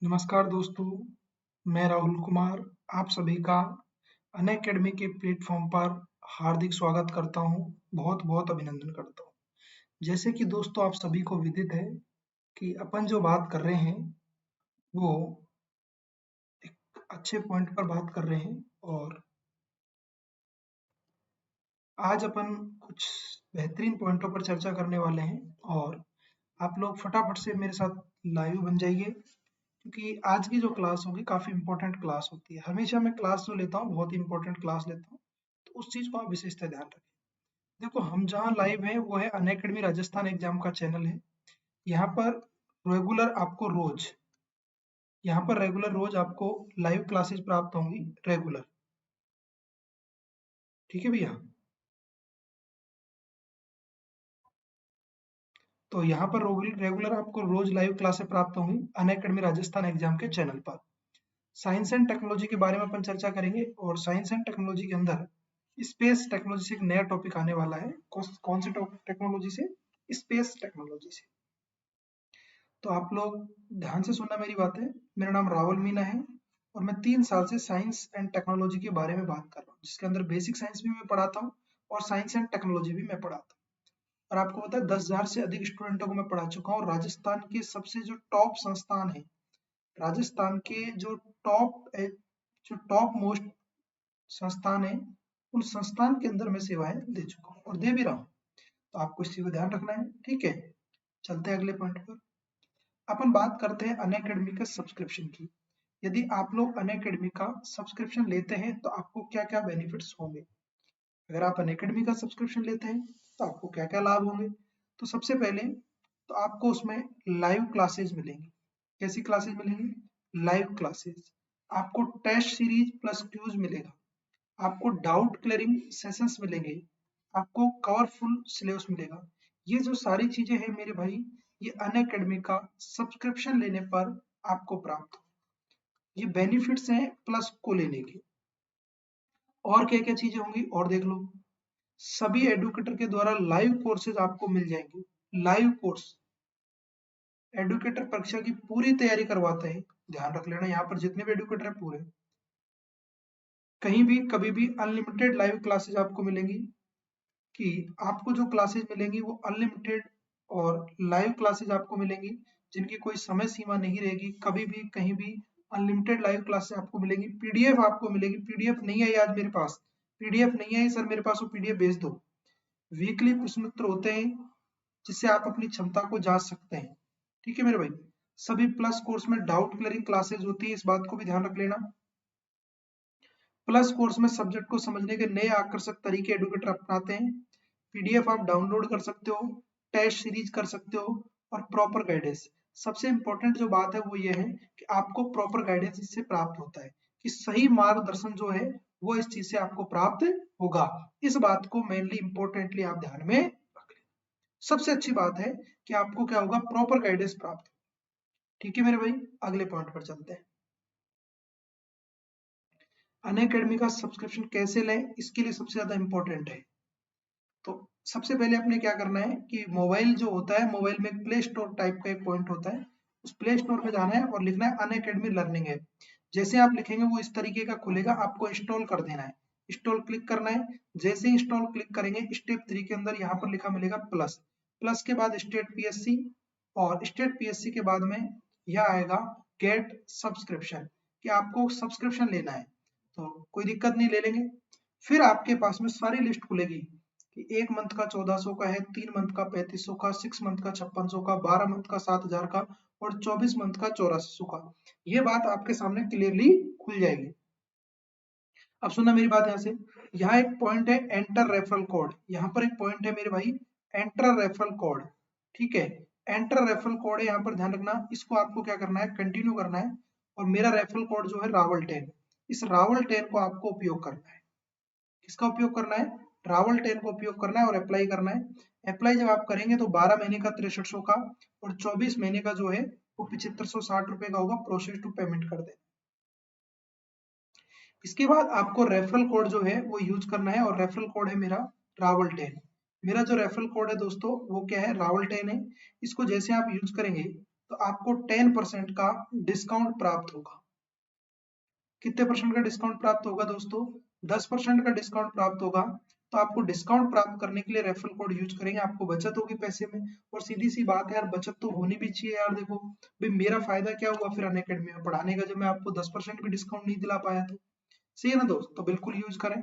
नमस्कार दोस्तों, मैं राहुल कुमार आप सभी का अनअकैडमी के प्लेटफॉर्म पर हार्दिक स्वागत करता हूं, बहुत-बहुत अभिनंदन करता हूं। जैसे कि दोस्तों आप सभी को विदित है कि अपन जो बात कर रहे हैं, वो एक अच्छे पॉइंट पर बात कर रहे हैं और आज अपन कुछ बेहतरीन पॉइंटों पर चर्चा करने वाले हैं और आप लोग फटाफट से मेरे साथ लाइव बन जाइए क्योंकि आज की जो क्लास होगी काफ़ी इंपॉर्टेंट क्लास होती है। हमेशा मैं क्लास जो लेता हूँ बहुत ही इंपॉर्टेंट क्लास लेता हूँ, तो उस चीज़ को आप विशेषतः ध्यान रखें। देखो हम जहाँ लाइव हैं वो है अनअकैडमी राजस्थान एग्जाम का चैनल है। यहाँ पर रेगुलर आपको रोज यहाँ पर रेगुलर रोज आपको लाइव क्लासेस प्राप्त होंगी रेगुलर। ठीक है भैया। तो यहाँ पर रेगुलर आपको रोज लाइव क्लासेस प्राप्त होंगी अनअकैडमी राजस्थान एग्जाम के चैनल पर। साइंस एंड टेक्नोलॉजी के बारे में अपन चर्चा करेंगे और साइंस एंड टेक्नोलॉजी के अंदर स्पेस टेक्नोलॉजी से एक नया टॉपिक आने वाला है। कौन से टेक्नोलॉजी से? स्पेस टेक्नोलॉजी से। तो आप लोग ध्यान से सुनना मेरी बातें। मेरा नाम राहुल मीना है और मैं 3 साल से साइंस एंड टेक्नोलॉजी के बारे में बात कर रहा हूँ, जिसके अंदर बेसिक साइंस भी मैं पढ़ाता हूँ और साइंस एंड टेक्नोलॉजी भी मैं पढ़ाता हूँ। और आपको पता है 10,000 से अधिक स्टूडेंटों को मैं पढ़ा चुका हूँ। राजस्थान के सबसे जो टॉप संस्थान है, राजस्थान के जो टॉप मोस्ट संस्थान है, उन संस्थान के अंदर मैं सेवाएं दे चुका हूँ और दे भी रहा हूँ। तो आपको इस चीज को ध्यान रखना है। ठीक है, चलते हैं अगले पॉइंट पर। अपन बात करते हैं अनअकैडमी का सब्सक्रिप्शन की। यदि आप लोग अनअकैडमी का सब्सक्रिप्शन लेते हैं तो आपको क्या क्या बेनिफिट्स होंगे। अगर आप अनअकैडमी का सब्सक्रिप्शन लेते हैं तो आपको क्या क्या लाभ होंगे। तो सबसे पहले तो आपको उसमें लाइव क्लासेज मिलेंगी। कैसी क्लासेज मिलेंगी? Live classes. आपको टेस्ट सीरीज प्लस क्यूज मिलेगा, आपको डाउट क्लियरिंग सेशंस मिलेंगे, आपको कवरफुल सिलेबस मिलेगा। ये जो सारी चीजें हैं मेरे भाई, ये अनअकैडमी का सब्सक्रिप्शन लेने पर आपको प्राप्त हो। ये बेनिफिट्स हैं प्लस को लेने के। और क्या क्या चीजें होंगी और देख लो। सभी एडुकेटर के द्वारा लाइव कोर्सेज आपको मिल जाएंगे। लाइव कोर्स एडुकेटर परीक्षा की पूरी तैयारी करवाते हैं। ध्यान रख लेना, यहाँ पर जितने भी एडुकेटर है पूरे, कहीं भी कभी भी अनलिमिटेड लाइव क्लासेज आपको मिलेंगी। कि आपको जो क्लासेस मिलेंगी वो अनलिमिटेड और लाइव क्लासेस आपको मिलेंगी, जिनकी कोई समय सीमा नहीं रहेगी। कभी भी कहीं भी अनलिमिटेड लाइव क्लासेस आपको मिलेंगी। पीडीएफ आपको मिलेगी। पीडीएफ नहीं है आज मेरे पास, पीडीएफ नहीं है सर मेरे पास, वो पीडीएफ भेज दो। वीकली प्रश्नोत्तर होते हैं जिससे आप अपनी क्षमता को जांच सकते हैं। ठीक है मेरे भाई। सभी प्लस कोर्स में डाउट क्लियरिंग क्लासेस होती है, इस बात को भी ध्यान रख लेना। प्लस कोर्स में सब्जेक्ट को समझने के नए आकर्षक तरीके एडुकेटर अपनाते हैं। पीडीएफ आप डाउनलोड कर सकते हो, टेस्ट सीरीज कर सकते हो और प्रॉपर गाइडेंस। सबसे इंपॉर्टेंट जो बात है वो ये है कि आपको प्रॉपर गाइडेंस इससे प्राप्त होता है, कि सही मार्गदर्शन जो है वो इस चीज से आपको प्राप्त होगा। इस बात को मेनली इंपॉर्टेंटली आप ध्यान में रख लें। सबसे अच्छी बात है कि आपको क्या होगा, प्रॉपर गाइडेंस प्राप्त। ठीक है मेरे भाई, अगले पॉइंट पर चलते हैं। अनअकैडमी का सब्सक्रिप्शन कैसे लें, इसके लिए सबसे ज्यादा इंपॉर्टेंट है। तो सबसे पहले अपने क्या करना है कि मोबाइल जो होता है, मोबाइल में प्ले स्टोर टाइप का एक पॉइंट होता है, उस प्ले स्टोर में जाना है और लिखना है अनअकैडमी लर्निंग ऐप। जैसे आप लिखेंगे वो इस तरीके का खुलेगा, आपको इंस्टॉल कर देना है। इंस्टॉल क्लिक करना है। जैसे इंस्टॉल क्लिक करेंगे स्टेप 3 के अंदर यहाँ पर लिखा मिलेगा प्लस। प्लस के बाद स्टेट पीएससी और स्टेट पीएससी के बाद में यह आएगा गेट सब्सक्रिप्शन, कि आपको सब्सक्रिप्शन लेना है। तो कोई दिक्कत नहीं, ले लेंगे। फिर आपके पास में सारी लिस्ट खुलेगी कि 1 मंथ का 1400 का है, 3 मंथ का 3500 का, 6 मंथ का 5600 का, 12 मंथ का 7000 का और 24 मंथ का 8400 का। ये बात आपके सामने क्लियरली खुल जाएगी। अब सुनना मेरी बात यहाँ से। यहाँ एक पॉइंट है एंटर रेफरल कोड, यहाँ पर एक पॉइंट है मेरे भाई एंटर रेफरल कोड। ठीक है, एंटर रेफरल कोड है, यहाँ पर ध्यान रखना। इसको आपको क्या करना है, कंटिन्यू करना है। और मेरा रेफरल कोड जो है रावल 10, इस रावल 10 को आपको उपयोग करना है। किसका उपयोग करना है? रावल 10 को उपयोग करना है और अप्लाई करना है। अप्लाई जब आप करेंगे तो 12 महीने का 6300 का और 24 महीने का जो है वो 7560 रुपए का होगा। प्रोसेस टू पेमेंट कर दे। इसके बाद आपको रेफरल कोड जो है वो यूज करना है और रेफरल कोड है मेरा रावल 10। मेरा जो रेफरल कोड है दोस्तों वो क्या है, रावल 10 है। इसको जैसे आप यूज करेंगे तो आपको 10% का डिस्काउंट प्राप्त होगा। कितने परसेंट का डिस्काउंट प्राप्त होगा दोस्तों? 10% का डिस्काउंट प्राप्त होगा। तो आपको डिस्काउंट प्राप्त करने के लिए रेफरल कोड यूज करेंगे, आपको बचत होगी पैसे में। और सीधी सी बात है यार, बचत तो होनी भी चाहिए यार। देखो भाई, मेरा फायदा क्या हुआ फिर अनअकैडमी में पढ़ाने का, जब मैं आपको 10% भी डिस्काउंट नहीं दिला पाया तो। सही है ना दोस्त? तो बिल्कुल यूज करें।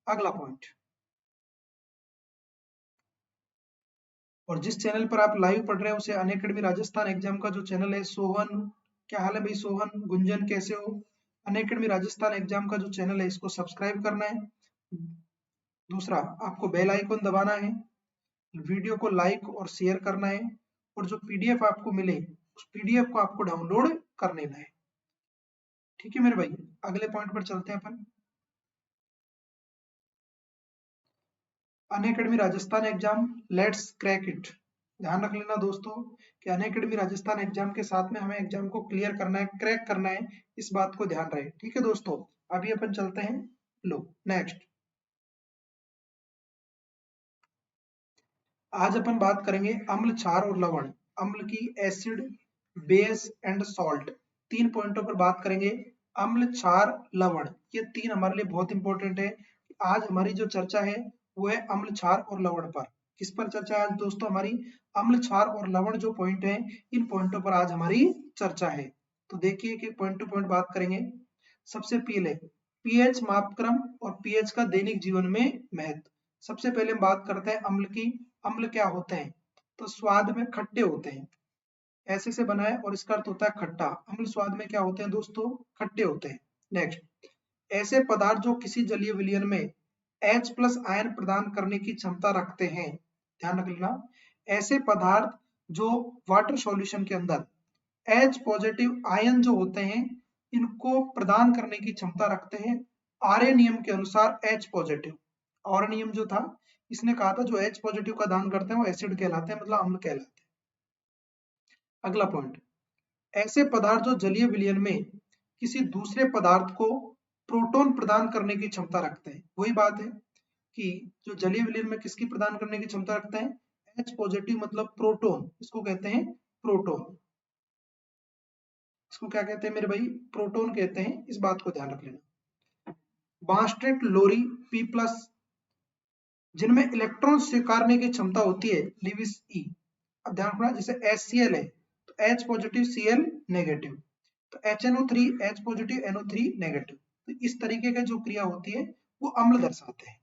अगला पॉइंट, और जिस चैनल पर आप लाइव पढ़ रहे हैं उसे अनअकैडमी राजस्थान एग्जाम का जो चैनल है, सोहन, क्या हाल है भाई सोहन, गुंजन कैसे हो? अनअकैडमी राजस्थान एग्जाम का जो चैनल है इसको सब्सक्राइब करना है। दूसरा, आपको बेल आइकन दबाना है, वीडियो को लाइक और शेयर करना है, और जो पीडीएफ आपको मिले उस पीडीएफ को आपको डाउनलोड कर लेना है। ठीक है मेरे भाई, अगले पॉइंट पर चलते हैं अपन। Unacademy Rajasthan exam, let's crack it. ध्यान रख लेना दोस्तों कि अनअकैडमी राजस्थान एग्जाम के साथ में हमें एग्जाम को क्लियर करना है, क्रैक करना है, इस बात को ध्यान रहे। ठीक है दोस्तों, अभी अपन चलते हैं, लो नेक्स्ट। आज अपन बात करेंगे अम्ल, क्षार और लवण। अम्ल की एसिड, बेस एंड सॉल्ट, तीन पॉइंटों पर बात करेंगे। अम्ल, क्षार, लवण, ये तीन हमारे लिए बहुत इंपॉर्टेंट है। आज हमारी जो चर्चा है वो है अम्ल, क्षार और लवण पर। किस पर चर्चा है आज दोस्तों हमारी? अम्ल, क्षार और लवण जो पॉइंट है, इन पॉइंटों पर आज हमारी चर्चा है। तो देखिए कि पॉइंट टू पॉइंट बात करेंगे। सबसे पहले पीएच मापक्रम और पीएच का दैनिक जीवन में महत्व। सबसे पहले हम बात करते हैं अम्ल की। अम्ल क्या होते हैं? तो स्वाद में खट्टे होते हैं, ऐसे से बना है और इसका अर्थ होता है खट्टा। अम्ल स्वाद में क्या होते हैं दोस्तों? खट्टे होते हैं। नेक्स्ट, ऐसे पदार्थ जो किसी जलीय विलयन में H प्लस आयन प्रदान करने की क्षमता रखते हैं। ध्यान रख लेना, ऐसे पदार्थ जो वाटर सॉल्यूशन के अंदर H पॉजिटिव आयन जो होते हैं इनको प्रदान करने की क्षमता रखते हैं। आर्य नियम के अनुसार H पॉजिटिव, और नियम जो था इसने कहा था जो H पॉजिटिव का दान करते हैं वो एसिड कहलाते हैं, मतलब अम्ल कहलाते हैं। अगला पॉइंट, ऐसे पदार्थ जो जलीय विलयन में किसी दूसरे पदार्थ को प्रोटॉन प्रदान करने की क्षमता रखते हैं। वही बात है कि जो जलीय विलयन में किसकी प्रदान करने की क्षमता रखते हैं? H पॉजिटिव, मतलब प्रोटॉन, इसको कहते हैं प्रोटॉन। इसको क्या कहते हैं मेरे भाई? प्रोटॉन कहते हैं, इस बात को ध्यान रख लेना। बास्टेट, लोरी, पी प्लस, जिनमें इलेक्ट्रॉन स्वीकारने की क्षमता होती है, लिविस ई। अब ध्यान रखना, जैसे HCl है तो H पॉजिटिव Cl नेगेटिव, तो HNO3 H positive NO3 negative. तो इस तरीके की जो क्रिया होती है वो अम्ल दर्शाते हैं।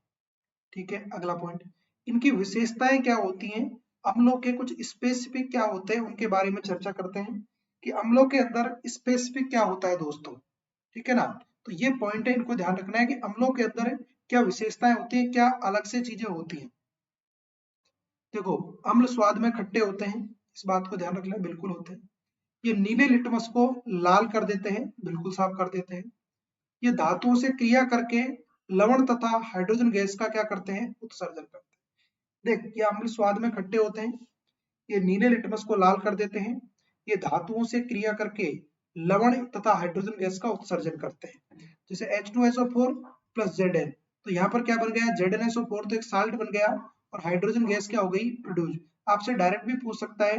ठीक है, अगला पॉइंट, इनकी विशेषताएं क्या होती हैं, अम्लों के कुछ स्पेसिफिक क्या होते हैं उनके बारे में चर्चा करते हैं कि अम्लों के अंदर स्पेसिफिक क्या होता है दोस्तों। ठीक है ना? तो ये पॉइंट है, इनको ध्यान रखना है कि अम्लों के अंदर क्या विशेषताएं होती है, क्या अलग से चीजें होती हैं। देखो, अम्ल स्वाद में खट्टे होते हैं, इस बात को ध्यान रखना, बिल्कुल होते हैं। ये नीले लिटमस को लाल कर देते हैं, बिल्कुल साफ कर देते हैं। ये धातुओं से क्रिया करके लवण तथा हाइड्रोजन गैस का क्या करते हैं? उत्सर्जन करते हैं। देख, ये अम्ल स्वाद में खट्टे होते हैं, ये नीले लिटमस को लाल कर देते हैं, ये धातुओं से क्रिया करके लवण तथा हाइड्रोजन गैस का उत्सर्जन करते हैं। जैसे H2SO4 प्लस Zn, तो यहाँ पर क्या बन गया? ZnSO4, तो एक साल्ट बन गया, और हाइड्रोजन गैस क्या हो गई? प्रोड्यूस। आपसे डायरेक्ट भी पूछ सकता है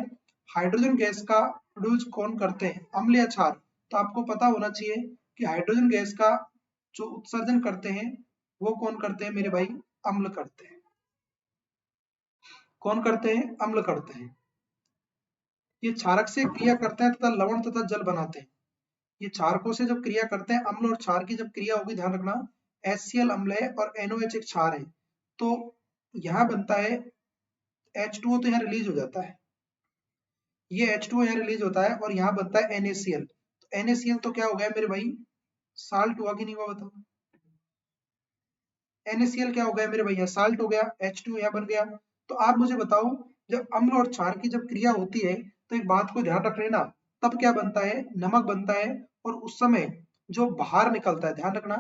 हाइड्रोजन गैस का प्रोड्यूस कौन करते हैं, अम्ल या क्षार? तो आपको पता होना चाहिए कि हाइड्रोजन गैस का जो उत्सर्जन करते हैं वो कौन करते हैं मेरे भाई? अम्ल करते हैं। कौन करते हैं? अम्ल करते हैं। ये क्षारक से क्रिया करते हैं तथा लवण तथा जल बनाते हैं। ये क्षारकों से जब क्रिया करते हैं, अम्ल और क्षार की जब क्रिया होगी, ध्यान रखना, HCl अम्ल है और NOH एक क्षार है, तो यहाँ बनता है H2O, तो यहाँ रिलीज हो जाता है, ये H2O यहाँ रिलीज होता है और यहाँ बनता है NaCl। तो NaCl तो क्या हो गया मेरे भाई? साल्ट हुआ कि नहीं हुआ बताओ? NaCl क्या हो गया मेरे भैया? साल्ट हो गया, H2 यहाँ बन गया। तो आप मुझे बताओ, जब अम्ल और क्षार की जब क्रिया होती है तो एक बात को ध्यान रख लेना, तब क्या बनता है? नमक बनता है, और उस समय जो बाहर निकलता है, ध्यान रखना,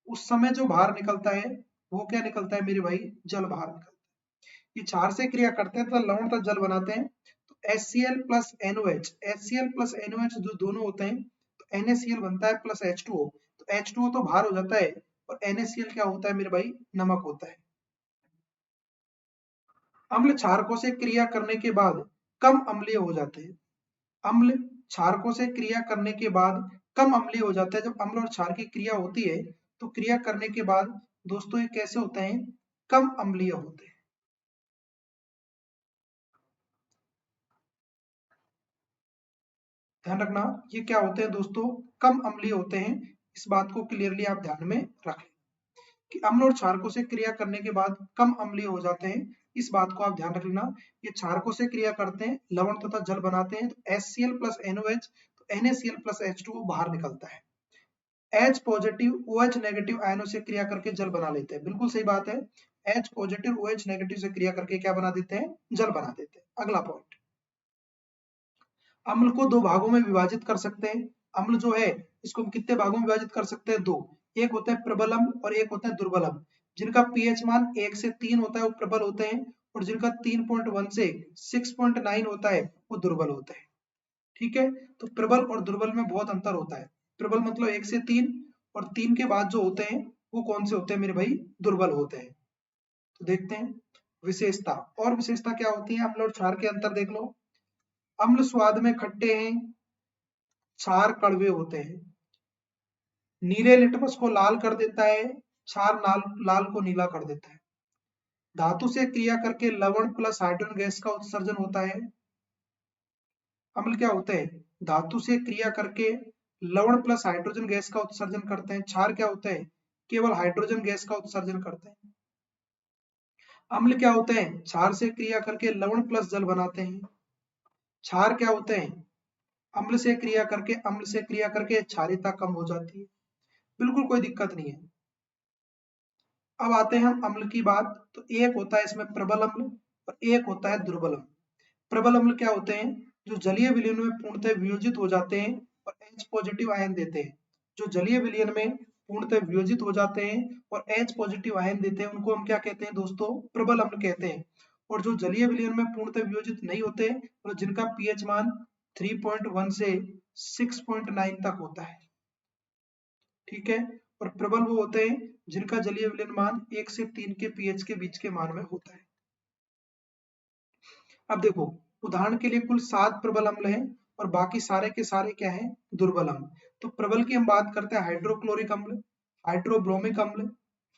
उस समय जो बाहर निकलता है वो क्या निकलता है मेरे भाई? जल बाहर निकलता है। ये क्षार से क्रिया करते हैं तो लवण तथा जल बनाते हैं। तो HCl plus NOH, HCl plus NOH जो दोनों होते हैं तो NaCl बनता है प्लस H2O, तो H2O तो बाहर हो जाता है और NaCl क्या होता है मेरे भाई? नमक होता है। अम्ल क्षारकों से क्रिया करने के बाद कम अम्लीय हो जाते हैं। अम्ल क्षारकों से क्रिया करने के बाद कम अम्लीय हो जाता है। जब अम्ल और क्षार की क्रिया होती है तो क्रिया करने के बाद दोस्तों ये कैसे होते हैं, कम अम्लीय होते हैं। ध्यान रखना ये क्या होते हैं दोस्तों, कम अम्लीय होते हैं। इस बात को क्लियरली आप ध्यान में रखें कि अम्ल और क्षारकों से क्रिया करने के बाद कम अम्लीय हो जाते हैं। इस बात को आप ध्यान रख लेना। ये क्षारकों से क्रिया करते हैं, लवण तथा जल बनाते हैं, तो HCl प्लस NOH, तो NaCl प्लस H2O बाहर निकलता है। H पॉजिटिव OH नेगेटिव आयनों से क्रिया करके जल बना लेते हैं। बिल्कुल सही बात है, H पॉजिटिव OH नेगेटिव से क्रिया करके क्या बना देते हैं, जल बना देते हैं। अगला पॉइंट, अम्ल को दो भागों में विभाजित कर सकते हैं। अम्ल जो है इसको हम कितने भागों में विभाजित कर सकते हैं, दो। एक होता है प्रबल अम्ल और एक होता है दुर्बल अम्ल। जिनका पीएच मान 1 से 3 होता है वो प्रबल होते हैं, और जिनका 3.1 से 6.9 होता है वो दुर्बल होते हैं। ठीक है, तो प्रबल और दुर्बल में बहुत अंतर होता है। प्रबल मतलब 1 से 3, और 3 के बाद जो होते हैं वो कौन से होते हैं मेरे भाई, दुर्बल होते हैं। तो देखते हैं विशेषता, और विशेषता क्या होती है, अम्ल और क्षार के अंतर देख लो। अम्ल स्वाद में खट्टे हैं, क्षार कड़वे होते हैं। नीले लिटमस को लाल कर देता है, क्षार लाल को नीला कर देता है। धातु से क्रिया करके लवण प्लस हाइड्रोजन गैस का उत्सर्जन होता है। अम्ल क्या होते हैं, धातु से क्रिया करके लवण प्लस हाइड्रोजन गैस का उत्सर्जन करते हैं। क्षार क्या होता है, केवल हाइड्रोजन गैस का उत्सर्जन करते हैं। अम्ल क्या होते हैं, क्षार से क्रिया करके लवण प्लस जल बनाते हैं। क्षार क्या होते हैं, अम्ल से क्रिया करके क्षारीयता कम हो जाती है। बिल्कुल कोई दिक्कत नहीं है। अब आते हैं हम अम्ल की बात, तो एक होता है इसमें प्रबल अम्ल और एक होता है दुर्बल अम्ल। प्रबल अम्ल क्या होते हैं, जो जलीय विलयन में पूर्णतः वियोजित हो जाते हैं और H पॉजिटिव आयन देते हैं। जो जलीय विलयन में पूर्णतः वियोजित हो जाते हैं और H पॉजिटिव आयन देते हैं उनको हम क्या कहते हैं दोस्तों, प्रबल अम्ल कहते हैं। और जो जलीय विलयन में पूर्णतः वियोजित नहीं होते और जिनका पीएच मान 3.1 से 6.9 तक होता है। ठीक है, और प्रबल वो होते हैं जिनका जलीय विलयन मान 1 से 3 के पीएच के बीच के मान में होता है। अब देखो, उदाहरण के लिए कुल 7 प्रबल अम्ल हैं और बाकी सारे के सारे क्या हैं, दुर्बल अम्ल। तो प्रबल की हम बात करते हैं हाइड्रोक्लोरिक अम्ल, हाइड्रोब्रोमिक अम्ल,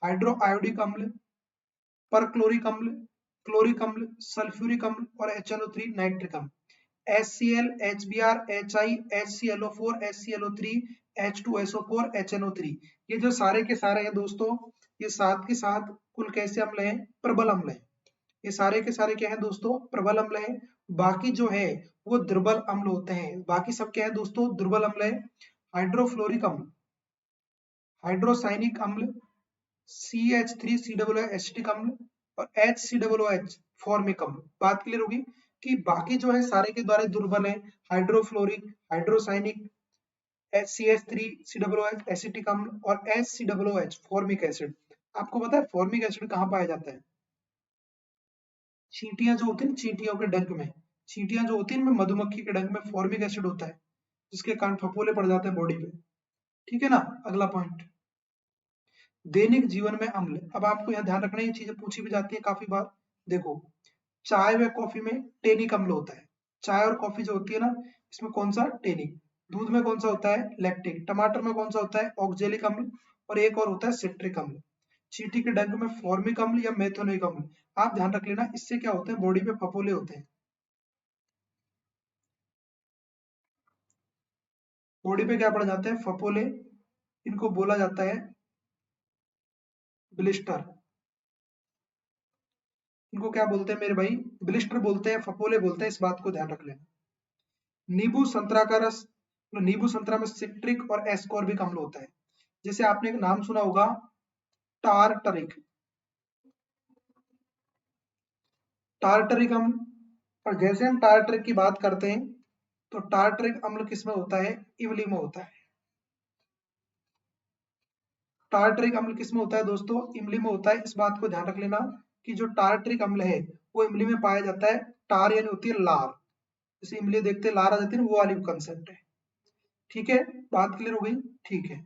हाइड्रोआयोडिक अम्ल, परक्लोरिक अम्ल, क्लोरिक अम्ल, सल्फ्यूरिक अम्ल और HNO3 नाइट्रिक अम्ल। HCl, HBr, HI, HClO4, HClO3, H2SO4, HNO3, ये जो सारे के सारे हैं दोस्तों, ये साथ के साथ कुल कैसे अम्ल हैं, प्रबल अम्ल हैं। ये सारे के सारे क्या हैं दोस्तों, प्रबल अम्ल हैं। बाकी जो है वो दुर्बल अम्ल होते हैं। बाकी सब क्या है दोस्तों, दुर्बल अम्ल है। हाइड्रोफ्लोरिक अम्ल, हाइड्रोसाइनिक अम्ल, CH3COO एसिटिक अम्ल और HCOOH फॉर्मिक अम्ल। बात क्लियर होगी कि बाकी जो है सारे के द्वारा दुर्बल है। हाइड्रोफ्लोरिक, हाइड्रोसाइनिक, CH3COOH एसिटिक अम्ल और HCOOH फॉर्मिक एसिड। आपको पता है फॉर्मिक एसिड कहाँ पाया जाता है, चींटियां जो होती है, चींटियों के डंक में, चींटियां जो होती है इनमें मधुमक्खी के डंक में फॉर्मिक एसिड होता है, जिसके कारण फफोले पड़ जाते हैं बॉडी पे। ठीक है ना। अगला पॉइंट, दैनिक जीवन में अम्ल। अब आपको यहाँ ध्यान रखना, ये चीजें पूछी भी जाती है काफी बार। देखो, चाय व कॉफी में टेनिक अम्ल होता है। चाय और कॉफी जो होती है ना, इसमें कौन सा, टेनिक। दूध में कौन सा होता है, लैक्टिक। टमाटर में कौन सा होता है, ऑक्जेलिक अम्ल। और एक और होता है सिट्रिक अम्ल। चींटी के डंक में फॉर्मिक अम्ल या मेथोनिक अम्ल। आप ध्यान रख लेना, इससे क्या होता है, बॉडी पे फफोले होते हैं। बॉडी पे क्या पड़ जाते हैं, फफोले। इनको बोला जाता है ब्लिस्टर। इनको क्या बोलते हैं मेरे भाई, ब्लिस्टर बोलते हैं, फफोले बोलते हैं। इस बात को ध्यान रख लेना। नींबू संतरा का रस, तो नींबू संतरा में सिट्रिक और एस्कॉर्बिक अम्ल होता है। जैसे आपने एक नाम सुना होगा, टारटरिक, टारटरिक अम्ल। और जैसे हम टारटरिक की बात करते हैं तो टारटरिक अम्ल किसमें होता है, इमली में होता है। टारटरिक अम्ल किसमें होता है दोस्तों, इमली में होता है। इस बात को ध्यान रख लेना कि जो टारटरिक अम्ल है वो इमली में पाया जाता है। टार यानी होती है लार, जैसे इमली देखते लार आ जाती है, वो वाली कंसेप्ट है। ठीक है, बात क्लियर हो गई। ठीक है,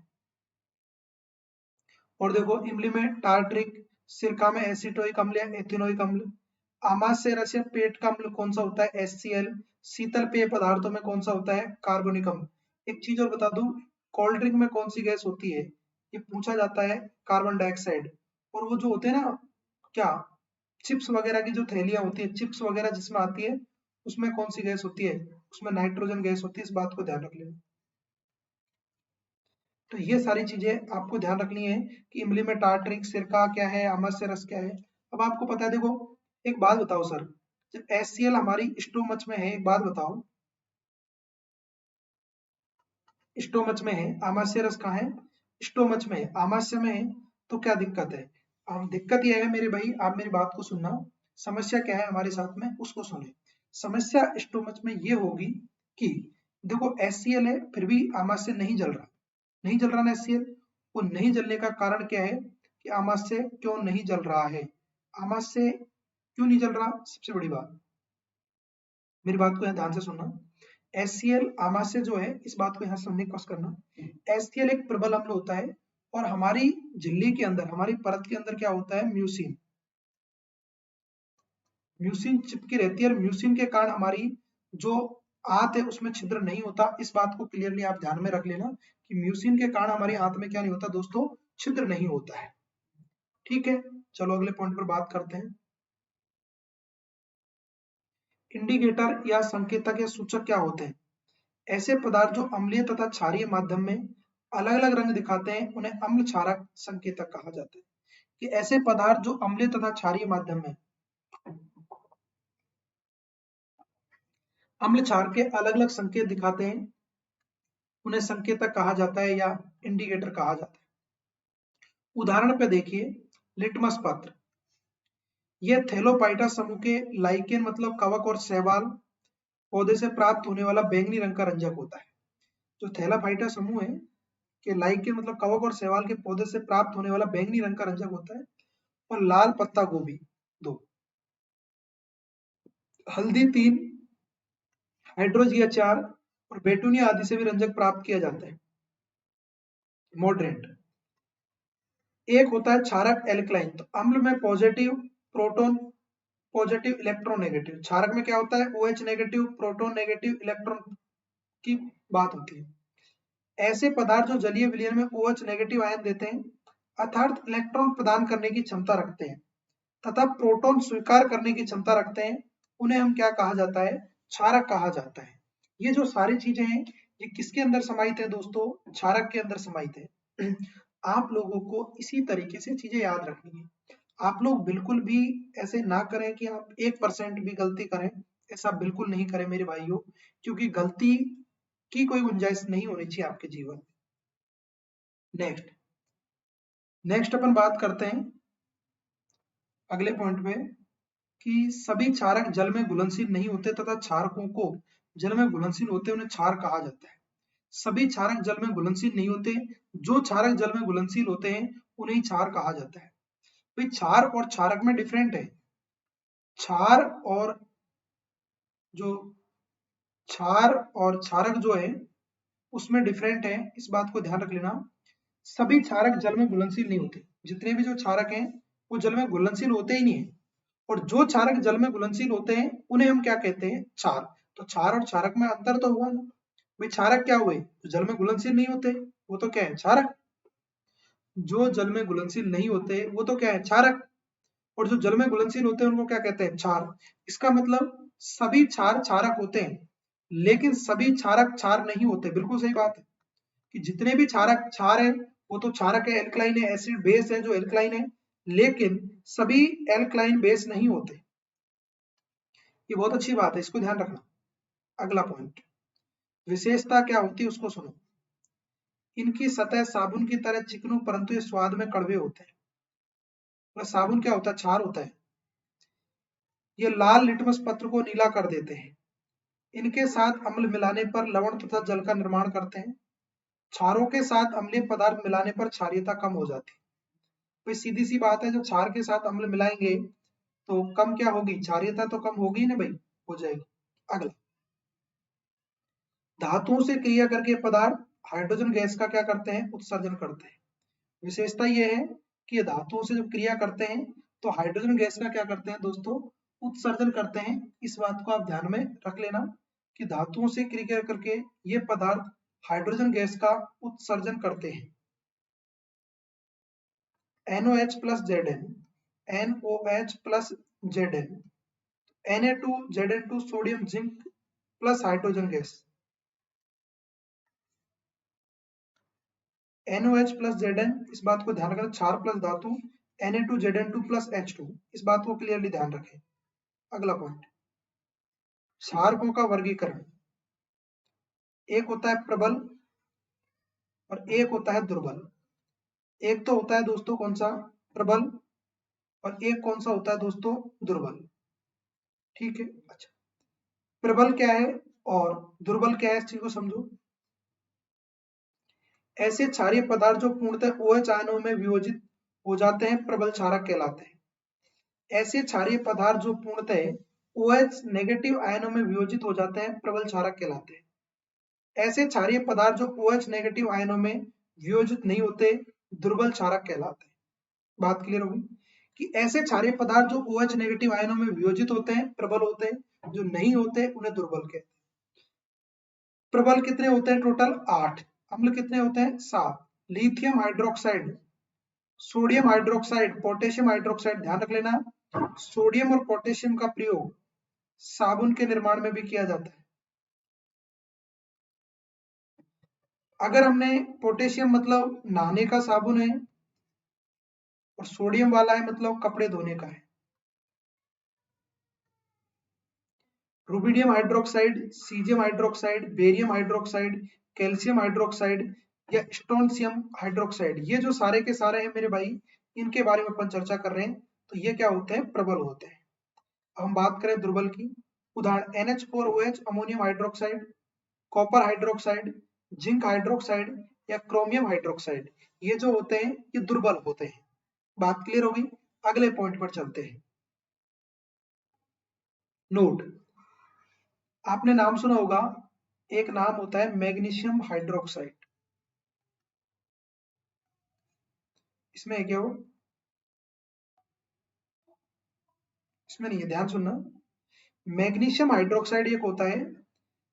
और देखो इमली में टारटरिक, सिरका में एसिटोइक अम्ल या एथिनोइक अम्ल, आमाशय रस या पेट का अम्ल कौन सा होता है? HCl। शीतल पेय पदार्थों में कौन सा होता है? कार्बोनिक अम्ल। एक चीज और बता दूं, कोल्ड ड्रिंक में कौन सी गैस होती है? ये पूछा जाता है, कार्बन डाइऑक्साइड। और वो जो होते हैं ना, क्या चिप्स वगैरह की जो थैलियां होती है, चिप्स वगैरह जिसमें आती है, उसमें कौन सी गैस होती है? उसमें नाइट्रोजन गैस होती है। इस बात को ध्यान रख लेना। तो ये सारी चीजें आपको ध्यान रखनी है कि इमली में टार्टरिक, सिरका क्या है, आमाशय रस क्या है। अब आपको पता है, देखो एक बात बताओ सर, जब HCl हमारी स्टोमच में है, एक बात बताओ, स्टोमच में है, आमाशय रस कहाँ है? स्टोमच में है, आमाशय में है, तो क्या दिक्कत है? अब दिक्कत यह है मेरे भाई, आप मेरी बात को सुनना, समस्या क्या है हमारे साथ में उसको सुने। समस्या स्टोमच में ये होगी कि देखो HCl है, फिर भी आमाशय नहीं जल रहा, नहीं जल रहा ना HCl। वो नहीं जलने का कारण क्या है कि आमाशय क्यों नहीं जल रहा है? आमाशय क्यों नहीं जल रहा? सबसे बड़ी बात, मेरी बात को यहाँ ध्यान से सुनना। HCl आमाशय जो है, इस बात को यहाँ सुनने की कोशिश करना। HCl एक प्रबल अम्ल होता है और हमारी झिल्ली के अंदर, हमारी परत के अंदर क्या होता है? म्यूसिन, म्यूसिन चिपकी रहती है और म्यूसिन के कारण हमारी जो आंत है उसमें छिद्र नहीं होता। इस बात को क्लियरली आप ध्यान में रख लेना कि म्यूसिन के कारण हमारी आंत में क्या नहीं होता दोस्तों? छिद्र नहीं होता है। ठीक है, चलो अगले पॉइंट पर बात करते हैं। इंडिकेटर या संकेतक या सूचक क्या होते हैं? ऐसे पदार्थ जो अम्लीय तथा क्षारीय माध्यम में अलग अलग रंग दिखाते हैं, उन्हें अम्ल क्षारक संकेतक कहा जाता है। कि ऐसे पदार्थ जो अम्लीय तथा क्षारीय माध्यम में अम्ल क्षार के अलग अलग संकेत दिखाते हैं, उन्हें संकेतक कहा जाता है या इंडिकेटर कहा जाता है। उदाहरण पे देखिए, लिटमस पत्र, यह थैलोपाइटा समूह के लाइकेन मतलब कवक और शैवाल पौधे से प्राप्त होने वाला बैंगनी रंग का रंजक होता है। जो थैलाफाइटा समूह है के लाइकेन मतलब कवक और शैवाल के पौधे से प्राप्त होने वाला बैंगनी रंग का रंजक होता है। और लाल पत्ता गोभी 2, हल्दी 3, हाइड्रोजिया 4 और बेटुनिया आदि से भी रंजक प्राप्त किया जाता है। मॉडरेट, एक होता है क्षारक एल्कलाइन, तो अम्ल में positive proton, positive electron negative. क्षारक में क्या होता है? OH negative, proton negative, electron की बात होती है। ऐसे पदार्थ जो जलीय विलयन में OH नेगेटिव आयन देते हैं, अर्थात इलेक्ट्रॉन प्रदान करने की क्षमता रखते हैं तथा प्रोटॉन स्वीकार करने की क्षमता रखते हैं, उन्हें हम क्या कहा जाता है? क्षारक कहा जाता है। ये जो सारी चीजें हैं, ये किसके अंदर समाहित है दोस्तों? क्षारक के अंदर समाहित है। आप लोगों को इसी तरीके से चीजें याद रखनी है। आप लोग बिल्कुल भी ऐसे ना करें कि आप 1% भी गलती करें, ऐसा बिल्कुल नहीं करें मेरे भाइयों, क्योंकि गलती की कोई गुंजाइश नहीं होनी चाहिए आपके जीवन में। नेक्स्ट नेक्स्ट अपन बात करते हैं अगले पॉइंट पे कि सभी क्षारक जल में घुलनशील नहीं होते तथा क्षारकों को जल में घुलनशील होते उन्हें क्षार कहा जाता है। सभी क्षारक जल में घुलनशील नहीं होते, जो क्षारक जल में घुलनशील होते हैं उन्हें क्षार कहा जाता है। भाई क्षार और क्षारक में डिफरेंट है। क्षार और जो क्षार और क्षारक जो है उसमें डिफरेंट है, इस बात को ध्यान रख लेना। सभी क्षारक जल में घुलनशील नहीं होते, जितने भी जो क्षारक हैं वो जल में घुलनशील होते ही नहीं है। और जो क्षारक जल में घुलनशील होते हैं उन्हें हम क्या कहते हैं? क्षार। तो क्षार और क्षारक में अंतर तो हुआ ना भाई। क्षारक क्या हुए? जो जल में घुलनशील नहीं होते, वो तो क्या है? क्षारक। जो जल में घुलनशील नहीं होते वो तो क्या है? क्षारक। और जो जल में घुलनशील होते हैं उनको क्या कहते हैं? क्षार। इसका मतलब सभी क्षार क्षारक होते हैं, लेकिन सभी क्षारक क्षार नहीं होते। बिल्कुल सही बात है कि जितने भी क्षारक क्षार है वो तो क्षारक है, एल्कलाइन है, एसिड बेस है जो एल्कलाइन है, लेकिन सभी एल्कलाइन बेस नहीं होते। ये बहुत अच्छी बात है, इसको ध्यान रखना। अगला पॉइंट, विशेषता क्या होती है उसको सुनो। इनकी सतह साबुन की तरह चिकनी, परंतु ये स्वाद में कड़वे होते हैं। तो साबुन क्या होता है? क्षार होता है। ये लाल लिटमस पत्र को नीला कर देते हैं। इनके साथ अम्ल मिलाने पर लवण तथा जल का निर्माण करते हैं। क्षारों के साथ अम्लीय पदार्थ मिलाने पर क्षारीयता कम हो जाती है। तो सीधी सी बात है, जब क्षार के साथ अम्ल मिलाएंगे तो कम क्या होगी? क्षारीयता तो कम होगी ना भाई, हो जाएगी। अगला, धातुओं से क्रिया करके पदार्थ हाइड्रोजन गैस का क्या करते हैं? उत्सर्जन करते हैं। विशेषता यह है कि ये धातुओं से जब क्रिया करते हैं तो हाइड्रोजन गैस का क्या करते हैं दोस्तों? उत्सर्जन करते हैं। इस बात को आप ध्यान में रख लेना कि धातुओं से क्रिया करके ये पदार्थ हाइड्रोजन गैस का उत्सर्जन करते हैं। NOH plus Zn, NOH plus Zn, Na2 Zn2 sodium zinc plus hydrogen gas, NOH plus Zn, इस बात को ध्यान रखना, क्षार प्लस धातु, Na2 Zn2 plus H2, इस बात को क्लियरली ध्यान रखें। अगला पॉइंट, क्षारकों का वर्गीकरण, एक होता है प्रबल और एक होता है दुर्बल। एक तो होता है दोस्तों कौन सा, प्रबल, और एक कौन सा होता है दोस्तों, दुर्बल। ठीक है, अच्छा, प्रबल क्या है और दुर्बल क्या है, इस चीज को समझो। ऐसे क्षारीय पदार्थ जो पूर्णतः OH आयनों में वियोजित हो जाते हैं प्रबल क्षारक कहलाते हैं। ऐसे क्षारीय पदार्थ जो पूर्णतः OH नेगेटिव आयनों में वियोजित हो जाते हैं प्रबल क्षारक कहलाते हैं। ऐसे क्षारीय पदार्थ जो OH नेगेटिव आयनों में वियोजित नहीं होते दुर्बल क्षारक कहलाते हैं। बात क्लियर होगी कि ऐसे क्षारीय पदार्थ जो OH नेगेटिव आयनों में वियोजित होते हैं प्रबल होते हैं, जो नहीं होते उन्हें दुर्बल कहते हैं। प्रबल कितने होते हैं, टोटल 8। अम्ल कितने होते हैं, 7। Lithium hydroxide, sodium hydroxide, potassium hydroxide, ध्यान रख लेना, सोडियम और पोटेशियम का प्रयोग साबुन के निर्माण में भी किया जाता है। अगर हमने पोटेशियम मतलब नहाने का साबुन है और सोडियम वाला है मतलब कपड़े धोने का है। Rubidium hydroxide, caesium hydroxide, barium hydroxide, calcium hydroxide या स्ट्रोंशियम हाइड्रोक्साइड, ये जो सारे के सारे हैं मेरे भाई, इनके बारे में अपन चर्चा कर रहे हैं। तो ये क्या होते हैं, प्रबल होते हैं। अब हम बात करें दुर्बल की, उदाहरण NH4OH ammonium hydroxide, copper hydroxide, zinc hydroxide या क्रोमियम हाइड्रोक्साइड, ये जो होते हैं ये दुर्बल होते हैं। बात क्लियर होगी, अगले पॉइंट पर चलते हैं। नोट, आपने नाम सुना होगा, एक नाम होता है मैग्नीशियम हाइड्रोक्साइड। इसमें क्या हो, इसमें नहीं है, ध्यान सुनना। मैग्नीशियम हाइड्रोक्साइड एक होता है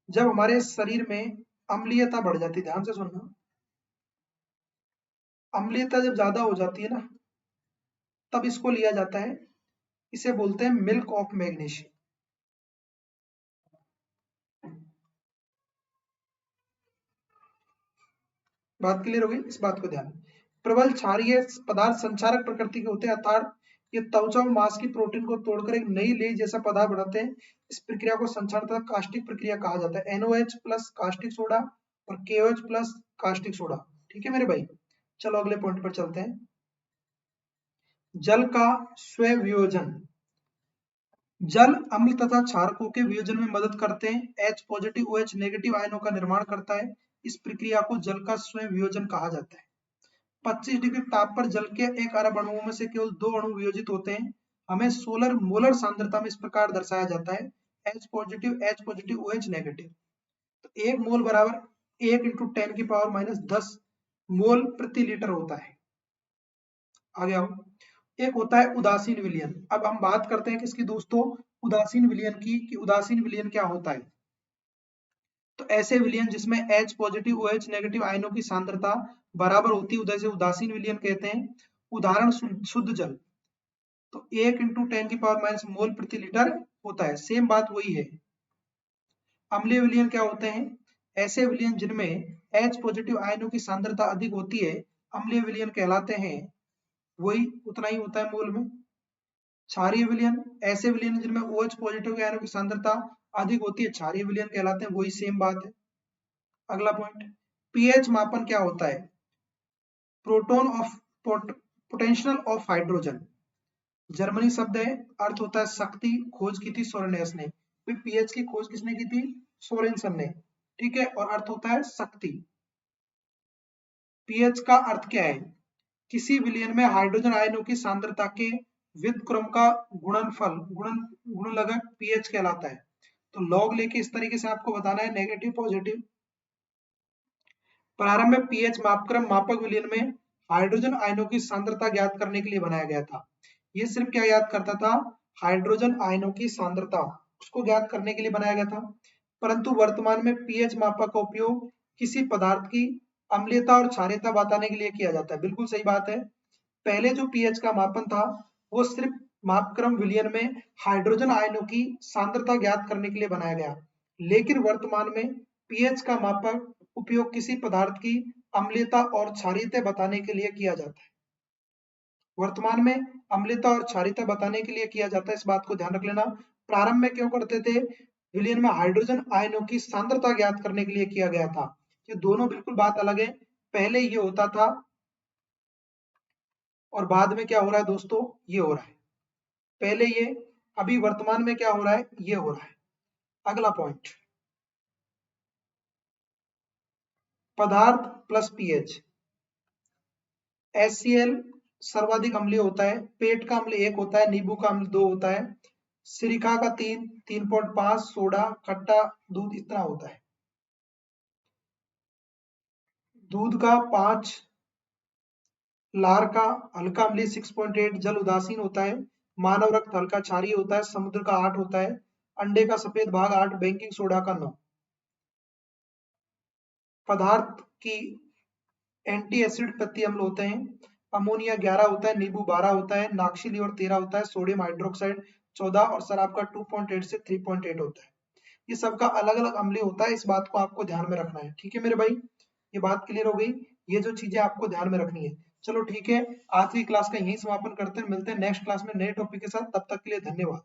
जब हमारे शरीर में अम्लीयता बढ़ जाती है, ध्यान से सुनना। अम्लीयता जब ज्यादा हो जाती है ना, तब इसको लिया जाता है, इसे बोलते हैं मिल्क ऑफ मैग्नीशियम। बात क्लियर हो गई, इस बात को ध्यान। प्रबल क्षारीय पदार्थ संचारक प्रकृति के होते हैं, अर्थात ये त्वचा और मांस की प्रोटीन को तोड़कर एक नई लेज जैसा पदार्थ बनाते हैं। इस प्रक्रिया को संचार तथा कास्टिक प्रक्रिया कहा जाता है। NOH प्लस कास्टिक सोडा और KOH प्लस कास्टिक सोडा। ठीक है मेरे भाई, चलो अगले पॉइंट पर चलते हैं। जल का स्ववियोजन, जल अम्ल तथा क्षारकों के वियोजन में मदद करते हैं। H पॉजिटिव OH नेगेटिव आयनों का निर्माण करता है। इस प्रक्रिया को जल का स्ववियोजन कहा जाता है। 25 डिग्री ताप पर जल के एक अरब अणुओं में से केवल 2 अणु वियोजित होते हैं। हमें सोलर मोलर सांद्रता में इस प्रकार दर्शाया जाता है, H पॉजिटिव OH नेगेटिव। तो एक मोल बराबर 1 इंटू 10 की पावर माइनस 10 मोल प्रति लीटर होता है। आगे आओ, एक होता है उदासीन विलयन। अब हम बात करते हैं किसकी दोस्तों, उदासीन विलयन की, कि उदासीन विलयन क्या होता है। तो ऐसे विलयन जिसमें H पॉजिटिव OH नेगेटिव आयनों की सांद्रता बराबर होती है उधर से उदासीन विलयन कहते हैं। उदाहरण शुद्ध जल, तो 1 इंटू 10 की पावर माइनस मोल प्रति लीटर होता है। सेम बात वही है। अम्लीय विलयन क्या होते हैं, ऐसे विलयन जिनमें H पॉजिटिव आयनों की सांद्रता अधिक होती है अम्लीय विलयन कहलाते हैं, वही उतना ही होता है मोल में। क्षारीय विलयन, ऐसे विलयन जिनमें OH पॉजिटिव आयनों की सांद्रता अधिक होती है, क्षारीय विलयन कहलाते हैं, वही सेम बात है। अगला पॉइंट, पीएच मापन क्या होता है, proton of potential of hydrogen, Germany शब्द है, अर्थ होता है शक्ति, खोज की थी सोरेनस ने। पीएच की खोज किसने की थी, सोरेनसन ने। ठीक है, और अर्थ होता है शक्ति। पीएच का अर्थ क्या है, किसी विलयन में हाइड्रोजन आयनों की सांद्रता के व्युत्क्रम का गुणनफल, गुणलगत पीएच कहलाता है। तो लॉग लेके इस तरीके से आपको बताना है, नेगेटिव पॉजिटिव। प्रारंभ में पीएच मापक्रम मापक विलयन में हाइड्रोजन आयनों की सांद्रता ज्ञात करने के लिए बनाया गया था। ये सिर्फ क्या याद करता था, हाइड्रोजन आयनों की सांद्रता उसको ज्ञात करने के लिए बनाया गया था, परंतु वर्तमान में पीएच मापक का उपयोग किसी पदार्थ की अम्लीयता और क्षारीयता बताने के लिए किया जाता है। बिल्कुल सही बात है। पहले जो पीएच का मापन था वो सिर्फ मापक्रम विलयन में हाइड्रोजन आयनों की सांद्रता ज्ञात करने के लिए बनाया गया, लेकिन वर्तमान में पीएच का मापक उपयोग किसी पदार्थ की अम्लीयता और क्षारीयता बताने के लिए किया जाता है। वर्तमान में अम्लीयता और क्षारीयता बताने के लिए किया जाता है, इस बात को ध्यान रख लेना। प्रारंभ में क्यों करते थे? विलयन में हाइड्रोजन आयनों की सांद्रता ज्ञात करने के लिए किया गया था। ये दोनों बिल्कुल बात अलग है। पहले ये होता था और बाद में क्या हो रहा है दोस्तों, ये हो रहा है। पहले ये, अभी वर्तमान में क्या हो रहा है, ये हो रहा है। अगला पॉइंट, पदार्थ प्लस पीएच। HCl सर्वाधिक अम्लीय होता है, पेट का अम्ल 1 होता है, नींबू का अम्ल 2 होता है, सिरिका का 3, 3.5, सोडा, खट्टा दूध इतना होता है। दूध का 5, लार का हल्का अम्लीय 6.8, जल उदासीन होता है, मानव रक्त हल्का क्षारीय होता है, समुद्र का 8 होता है, अंडे का सफेद भाग 8, बेकिंग सोडा का 9। पदार्थ की एंटी एसिड प्रति अम्ल होते हैं, अमोनिया 11 होता है, नींबू 12 होता है, नाक्षी लीवर 13 होता है, सोडियम हाइड्रोक्साइड 14 और शराब का 2.8 से 3.8 होता है। ये सबका अलग अलग अम्लीय होता है, इस बात को आपको ध्यान में रखना है। ठीक है मेरे भाई, ये बात क्लियर हो गई। ये जो चीजें आपको ध्यान में रखनी है। चलो ठीक है, आज की क्लास का यही समापन करते हैं, मिलते हैं नेक्स्ट क्लास में नए टॉपिक के साथ। तब तक के लिए धन्यवाद।